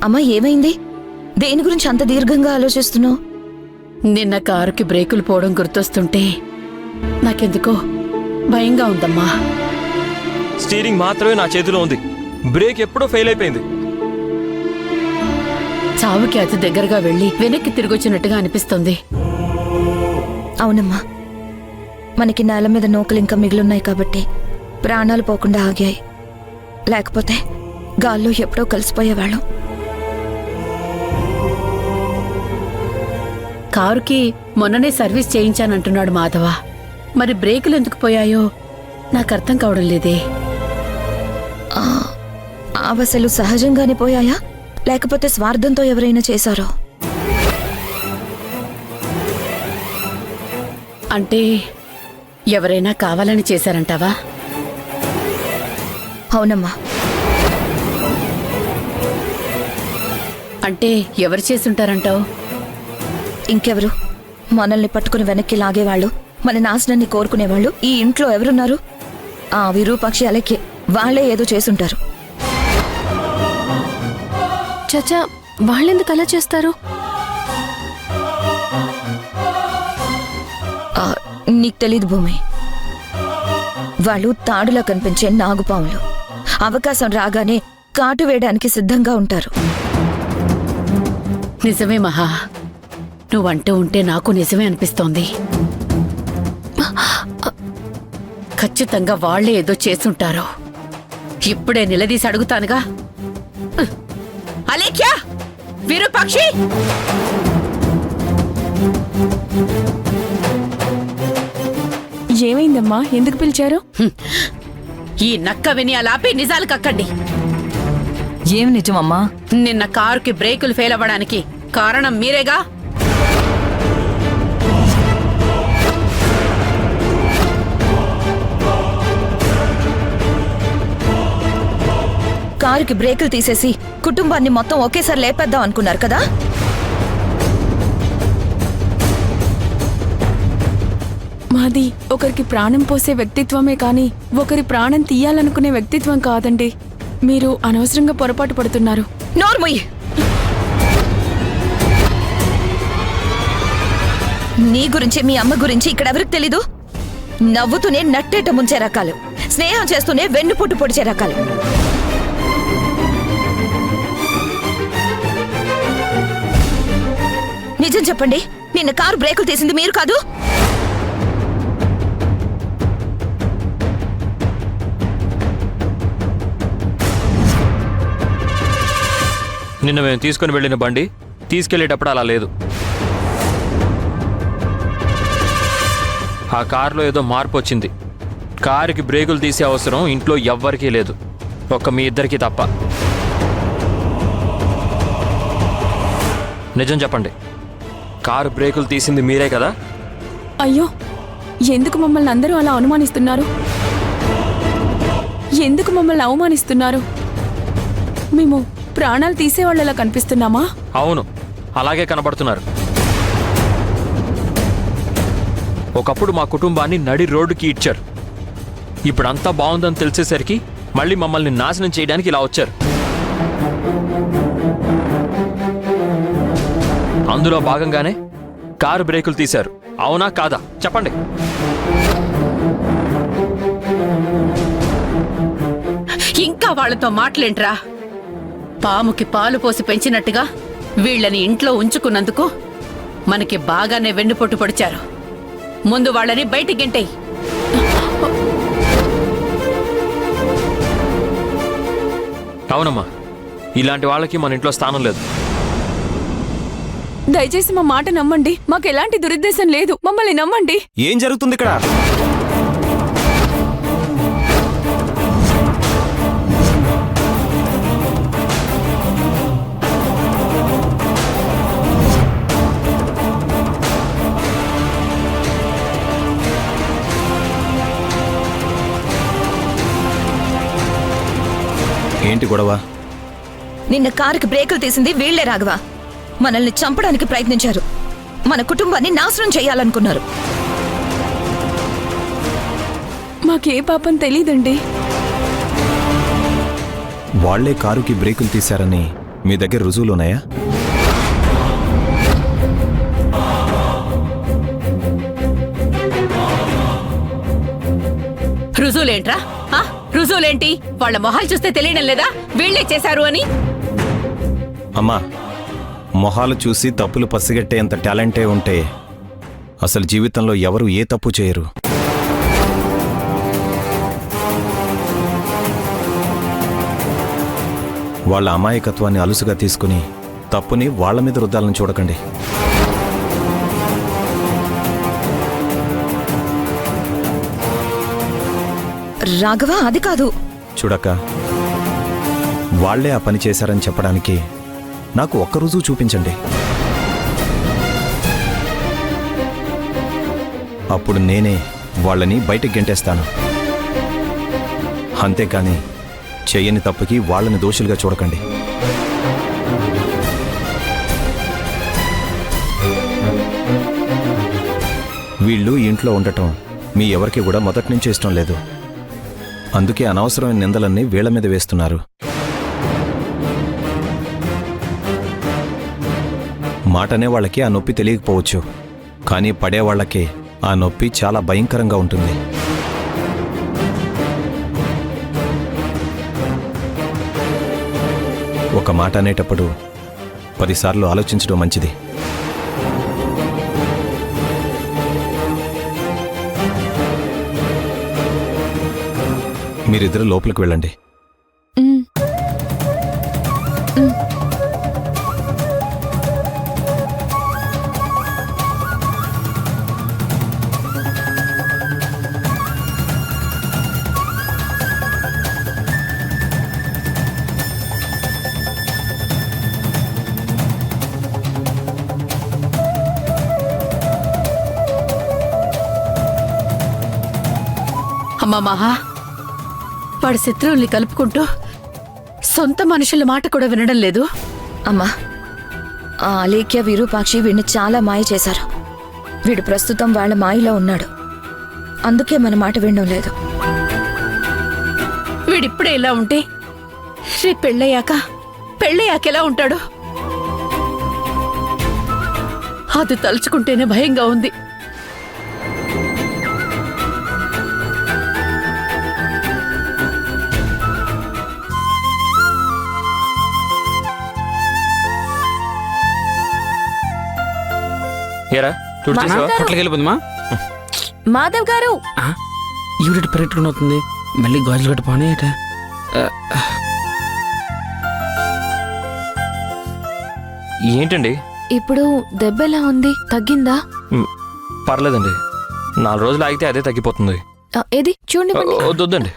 అమ్మా ఏమైంది? దేని గురించి అంత దీర్ఘంగా ఆలోచిస్తున్నావు? నిన్న కారుకి బ్రేకులు పోవడం గుర్తొస్తుంటే నాకెందుకో భయంగా ఉందమ్మా. స్టీరింగ్ మాత్రమే నా చేతిలో ఉంది, బ్రేక్ ఎప్పుడో ఫెయిల్ అయిపోయింది. చావుకి అతి దగ్గరగా వెళ్లి వెనక్కి తిరిగొచ్చినట్టుగా అనిపిస్తుంది. అవునమ్మా, మనకి నేల మీద నూకలు ఇంకా మిగిలిన్నాయి కాబట్టి ప్రాణాలు పోకుండా ఆగాయి. లేకపోతే గాల్లో ఎప్పుడో కలిసిపోయేవాళ్ళం. కారుకి మొన్ననే సర్వీస్ చేయించానంటున్నాడు మాధవ. మరి బ్రేకులు ఎందుకు పోయాయో నాకు అర్థం కావడం లేదే. అవసలు సహజంగానే పోయాయా, లేకపోతే స్వార్థంతో ఎవరైనా చేశారో? అంటే ఎవరైనా కావాలని చేశారంటావా? అవునమ్మా. అంటే ఎవరు చేసుంటారంటావు? ఇంకెవరు? మనల్ని పట్టుకుని వెనక్కి లాగేవాళ్ళు, మన నాశనాన్ని కోరుకునేవాళ్ళు ఈ ఇంట్లో ఎవరున్నారు? ఆ విరూపాక్షి అలెక్కే, వాళ్లే ఏదో చేసుంటారు. చచ్చా, వాళ్ళెందుకు అలా చేస్తారు? నీకు తెలీదు భూమి. వాళ్ళు తాడులా కనిపించే నాగుపాములు. అవకాశం రాగానే కాటు వేయడానికి సిద్ధంగా ఉంటారు. నిజమే మహా, నువ్వంటూ ఉంటే నాకు నిజమే అనిపిస్తోంది. ఖచ్చితంగా వాళ్లే ఏదో చేసుంటారు. ఇప్పుడే నిలదీసి అడుగుతానుగా. అలేఖ్యా, విరూపాక్షి! ఏమైందమ్మా, ఎందుకు పిలిచారు? ఈ నక్క విని అలాపి నిజాలు కక్కండి. ఏం నిజమమ్మా? నిన్న కారుకి బ్రేకులు ఫెయిల్ అవ్వడానికి కారణం మీరేగా? కారుకి బ్రేకులు తీసేసి కుటుంబాన్ని మొత్తం ఒకేసారి లేపేద్దాం అనుకున్నారు కదా? మాది ఒకరికి ప్రాణం పోసే వ్యక్తిత్వమే కానీ ఒకరి ప్రాణం తీయాలనుకునే వ్యక్తిత్వం కాదండి. మీరు అనవసరంగా పొరపాటు పడుతున్నారు. నోర్మొయ్! నీ గురించి మీ అమ్మ గురించి ఇక్కడెవరికి తెలీదు? నవ్వుతూనే నట్టేట ముంచే రకాలు, స్నేహం చేస్తూనే వెన్నుపోటు పొడిచే రకాలు. నిజం చెప్పండి, నిన్న కారు బ్రేకులు తీసింది మీరు కాదు? నిన్న మేము తీసుకుని వెళ్ళిన బండి తీసుకెళ్లేటప్పుడు అలా లేదు. ఆ కారులో ఏదో మార్పు వచ్చింది. కారుకి బ్రేకులు తీసే అవసరం ఇంట్లో ఎవ్వరికీ లేదు, ఒక్క మీ ఇద్దరికీ తప్ప. నిజం చెప్పండి, కారు బ్రేకులు తీసింది మీరే కదా? అయ్యో, ఎందుకు మమ్మల్ని అందరూ అలా అనుమానిస్తున్నారు? ఎందుకు మమ్మల్ని అవమానిస్తున్నారు? మేము ప్రాణాలు తీసేవాళ్ళలా కనిపిస్తున్నామా? అవును, అలాగే కనబడుతున్నారు. ఒకప్పుడు మా కుటుంబాన్ని నడి రోడ్డుకి ఇచ్చారు. ఇప్పుడంతా బాగుందని తెలిసేసరికి మళ్ళీ మమ్మల్ని నాశనం చేయడానికి ఇలా వచ్చారు. అందులో భాగంగానే కారు బ్రేకులు తీశారు. అవునా కాదా చెప్పండి. ఇంకా వాళ్లతో మాటలేంట్రా? పాముకి పాలు పోసి పెంచినట్టుగా వీళ్ళని ఇంట్లో ఉంచుకున్నందుకు మనకి బాగానే వెన్నుపోటు పొడిచారు. ముందు వాళ్ళని బయటికి గెంటేయ్. అవునమ్మా, ఇలాంటి వాళ్ళకి మన ఇంట్లో స్థానం లేదు. దయచేసి మా మాట నమ్మండి. మాకు ఎలాంటి దురుద్దేశం లేదు. మమ్మల్ని నమ్మండి. ఏం జరుగుతుంది ఇక్కడ? ఏంటి గొడవ? నిన్న కారుకి బ్రేకులు తీసింది వీళ్లే రాఘవ. మనల్ని చంపడానికి ప్రయత్నించారు. మన కుటుంబాన్ని నాశనం చేయాలనుకున్నారు. మాకే పాపం తెలీదండి. వాళ్లే కారుకి బ్రేకులు తీశారని మీ దగ్గర రుజువులు ఉన్నాయా? రుజువులేంట్రా? రుజువులేంటి? వాళ్ళ మొహాలు చూస్తే తెలియడం లేదా వీళ్లే చేశారు అని? అమ్మా, మొహాలు చూసి తప్పులు పసిగట్టేంత టాలెంటే ఉంటే అసలు జీవితంలో ఎవరు ఏ తప్పు చేయరు. వాళ్ళ అమాయకత్వాన్ని అలుసుగా తీసుకుని తప్పుని వాళ్ళ మీద రుద్దాలని చూడకండి. రాఘవ, అది కాదు. చూడక్క, వాళ్లే ఆ పని చేశారని చెప్పడానికి నాకు ఒక్క రుజువు చూపించండి. అప్పుడు నేనే వాళ్ళని బయటికి గెంటేస్తాను. అంతేకాని చెయ్యని తప్పుకి వాళ్ళని దోషులుగా చూడకండి. వీళ్ళు ఇంట్లో ఉండటం మీ ఎవరికి కూడా మొదటి నుంచి ఇష్టం లేదు. అందుకే అనవసరమైన నిందలన్నీ వీళ్ల మీద వేస్తున్నారు. మాటనే వాళ్ళకి ఆ నొప్పి తెలియకపోవచ్చు, కానీ పడేవాళ్లకి ఆ నొప్పి చాలా భయంకరంగా ఉంటుంది. ఒక మాట అనేటప్పుడు 10 సార్లు ఆలోచించడం మంచిది. మీరిద్దరు లోపలికి వెళ్ళండి. అమ్మా మహా, వాడి శత్రువుల్ని కలుపుకుంటూ సొంత మనుషుల మాట కూడా వినడం లేదు. అమ్మా, ఆ అలేఖ్య విరూపాక్షి వీడిని చాలా మాయ చేశారు. వీడు ప్రస్తుతం వాళ్ళ మాయలో ఉన్నాడు. అందుకే మన మాట వినడం లేదు. వీడిప్పుడే ఇలా ఉంటే రేపు పెళ్ళయ్యాక ఎలా ఉంటాడు? అది తలుచుకుంటేనే భయంగా ఉంది. ఏరా చూడు చేసావా? హోటల్కి వెళ్ళిపోతుందమ్మా. మాధవ్ గారు, ఈవిడ పర్యటన అవుతుంది, మళ్ళీ గాజులు కట్టుకోని ఏట. ఏంటండి? ఇప్పుడు దెబ్బ ఎలా ఉంది? తగ్గిందా? పర్లేదండి, 4 రోజులు ఆగితే అదే తగ్గిపోతుంది. ఏది చూడండి. వద్దండి.